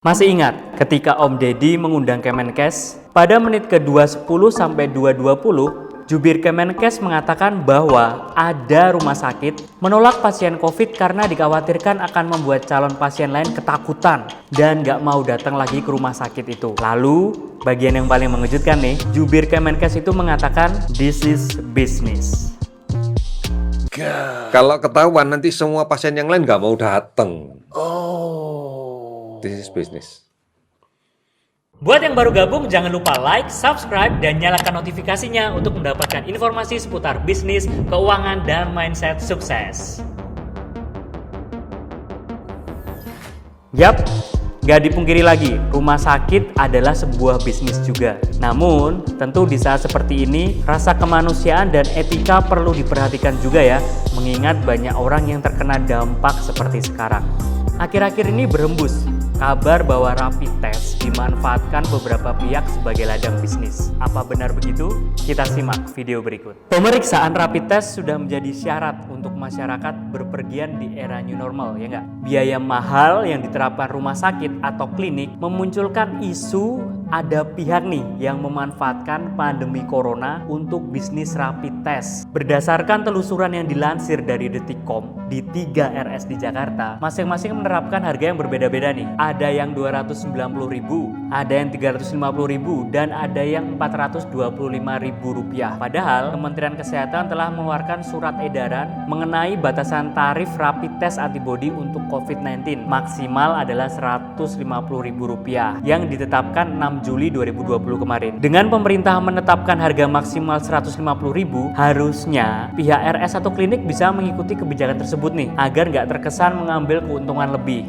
Masih ingat ketika Om Deddy mengundang Kemenkes? Pada menit ke-210 sampai 220, jubir Kemenkes mengatakan bahwa ada rumah sakit menolak pasien COVID karena dikhawatirkan akan membuat calon pasien lain ketakutan dan nggak mau datang lagi ke rumah sakit itu. Lalu, bagian yang paling mengejutkan nih, jubir Kemenkes itu mengatakan, "This is business." Kalau ketahuan nanti semua pasien yang lain nggak mau datang. This is business. Buat yang baru gabung, jangan lupa like, subscribe, dan nyalakan notifikasinya untuk mendapatkan informasi seputar bisnis, keuangan, dan mindset sukses. Yap, gak dipungkiri lagi, rumah sakit adalah sebuah bisnis juga. Namun, tentu di saat seperti ini, rasa kemanusiaan dan etika perlu diperhatikan juga ya, mengingat banyak orang yang terkena dampak seperti sekarang. Akhir-akhir ini berhembus kabar bahwa rapid test dimanfaatkan beberapa pihak sebagai ladang bisnis. Apa benar begitu? Kita simak video berikut. Pemeriksaan rapid test sudah menjadi syarat untuk masyarakat berpergian di era new normal, ya nggak? Biaya mahal yang diterapkan rumah sakit atau klinik memunculkan isu ada pihak nih yang memanfaatkan pandemi corona untuk bisnis rapid test. Berdasarkan telusuran yang dilansir dari Detikcom, di 3 RS di Jakarta, masing-masing menerapkan harga yang berbeda-beda nih. Ada yang 290.000, ada yang 350.000, dan ada yang 425.000 rupiah. Padahal Kementerian Kesehatan telah mengeluarkan surat edaran mengenai batasan tarif rapid test antibody untuk COVID-19. Maksimal adalah 150.000 rupiah yang ditetapkan 6 Juli 2020 kemarin. Dengan pemerintah menetapkan harga maksimal 150.000, harusnya pihak RS atau klinik bisa mengikuti kebijakan tersebut nih, agar nggak terkesan mengambil keuntungan lebih.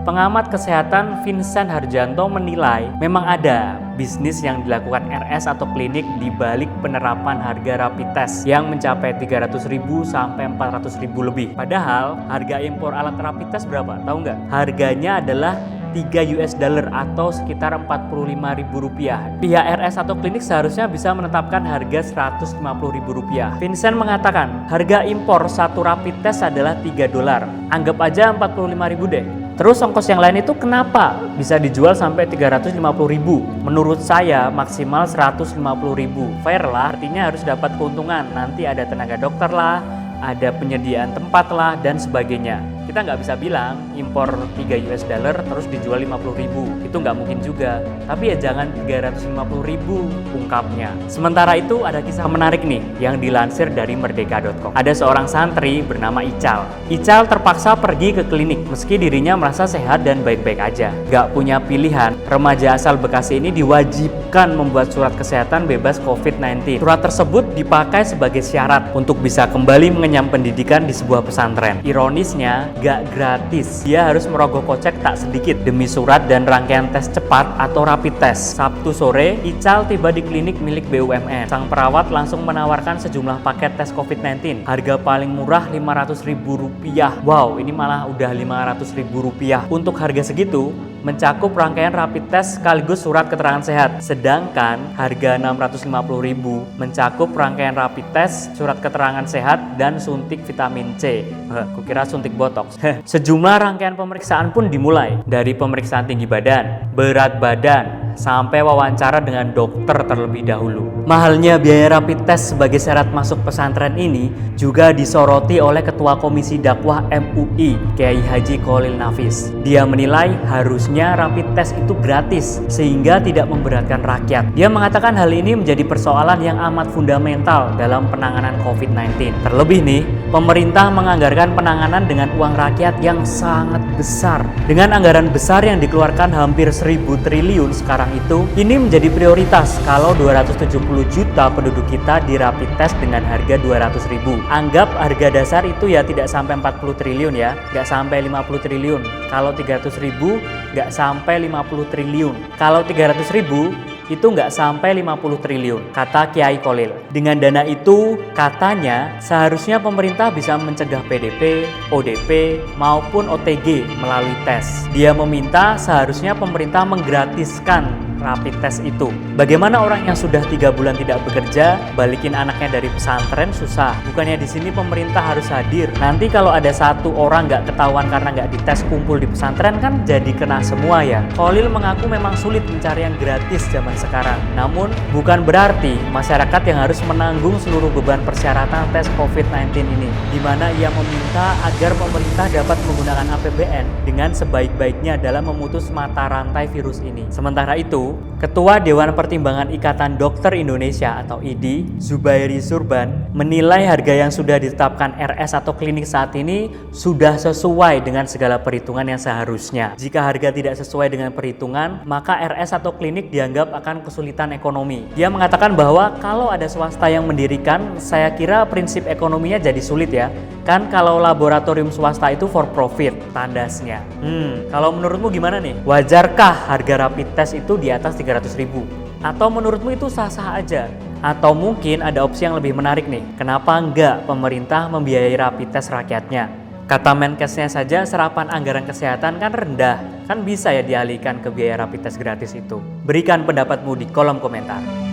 Pengamat kesehatan Vincent Harjanto menilai memang ada bisnis yang dilakukan RS atau klinik di balik penerapan harga rapid test yang mencapai 300.000 sampai 400.000 lebih. Padahal harga impor alat rapid test berapa? Tahu nggak? Harganya adalah $3 atau sekitar 45.000 rupiah. Pihak RS atau klinik seharusnya bisa menetapkan harga 150.000 rupiah. Vincent mengatakan harga impor satu rapid test adalah $3. Anggap aja 45.000 deh. Terus ongkos yang lain itu kenapa bisa dijual sampai 350.000? Menurut saya maksimal 150.000. Fair lah, artinya harus dapat keuntungan. Nanti ada tenaga dokter lah, ada penyediaan tempat lah, dan sebagainya. Kita nggak bisa bilang impor $3 terus dijual 50.000. Itu nggak mungkin juga. Tapi ya jangan 350.000 ungkapnya. Sementara itu ada kisah menarik nih yang dilansir dari merdeka.com. Ada seorang santri bernama Ical. Ical terpaksa pergi ke klinik meski dirinya merasa sehat dan baik-baik aja. Nggak punya pilihan, remaja asal Bekasi ini diwajibkan membuat surat kesehatan bebas COVID-19. Surat tersebut dipakai sebagai syarat untuk bisa kembali mengenyam pendidikan di sebuah pesantren. Ironisnya, gak gratis. Dia harus merogoh kocek tak sedikit demi surat dan rangkaian tes cepat atau rapid test. Sabtu sore, Ical tiba di klinik milik BUMN. Sang perawat langsung menawarkan sejumlah paket tes COVID-19. Harga paling murah Rp500.000. Wow, ini malah udah Rp500.000. Untuk harga segitu, mencakup rangkaian rapid test sekaligus surat keterangan sehat. Sedangkan harga Rp650.000 mencakup rangkaian rapid test, surat keterangan sehat, dan suntik vitamin C. Kukira suntik botox. Sejumlah rangkaian pemeriksaan pun dimulai. Dari pemeriksaan tinggi badan, berat badan, sampai wawancara dengan dokter terlebih dahulu. Mahalnya biaya rapid test sebagai syarat masuk pesantren ini juga disoroti oleh Ketua Komisi Dakwah MUI, Kiai Haji Kholil Nafis. Dia menilai harusnya rapid test itu gratis sehingga tidak memberatkan rakyat. Dia mengatakan hal ini menjadi persoalan yang amat fundamental dalam penanganan COVID-19. Terlebih nih, pemerintah menganggarkan penanganan dengan uang rakyat yang sangat besar. Dengan anggaran besar yang dikeluarkan hampir 1.000 triliun sekarang itu, ini menjadi prioritas kalau 270 juta penduduk kita di rapid test dengan harga 200.000. Anggap harga dasar itu ya tidak sampai 40 triliun ya, nggak sampai 50 triliun. Kalau 300.000 nggak sampai 50 triliun. Kalau 300.000 itu nggak sampai 50 triliun, kata Kiai Kholil. Dengan dana itu, katanya seharusnya pemerintah bisa mencegah PDP, ODP, maupun OTG melalui tes. Dia meminta seharusnya pemerintah menggratiskan rapid test itu. Bagaimana orang yang sudah 3 bulan tidak bekerja, balikin anaknya dari pesantren susah. Bukannya di sini pemerintah harus hadir. Nanti kalau ada satu orang nggak ketahuan karena nggak dites kumpul di pesantren kan jadi kena semua ya. Khalil mengaku memang sulit mencari yang gratis zaman sekarang. Namun bukan berarti masyarakat yang harus menanggung seluruh beban persyaratan tes COVID-19 ini. Di mana ia meminta agar pemerintah dapat menggunakan APBN dengan sebaik-baiknya dalam memutus mata rantai virus ini. Sementara itu, Ketua Dewan Pertimbangan Ikatan Dokter Indonesia atau IDI, Zubairi Surban, menilai harga yang sudah ditetapkan RS atau klinik saat ini sudah sesuai dengan segala perhitungan yang seharusnya. Jika harga tidak sesuai dengan perhitungan, maka RS atau klinik dianggap akan kesulitan ekonomi. Dia mengatakan bahwa kalau ada swasta yang mendirikan, saya kira prinsip ekonominya jadi sulit ya. Kan kalau laboratorium swasta itu for profit, tandasnya. Kalau menurutmu gimana nih? Wajarkah harga rapid test itu di atas 300.000? Atau menurutmu itu sah-sah aja? Atau mungkin ada opsi yang lebih menarik nih, kenapa enggak pemerintah membiayai rapid test rakyatnya? Kata Menkesnya saja serapan anggaran kesehatan kan rendah, kan bisa ya dialihkan ke biaya rapid test gratis itu. Berikan pendapatmu di kolom komentar.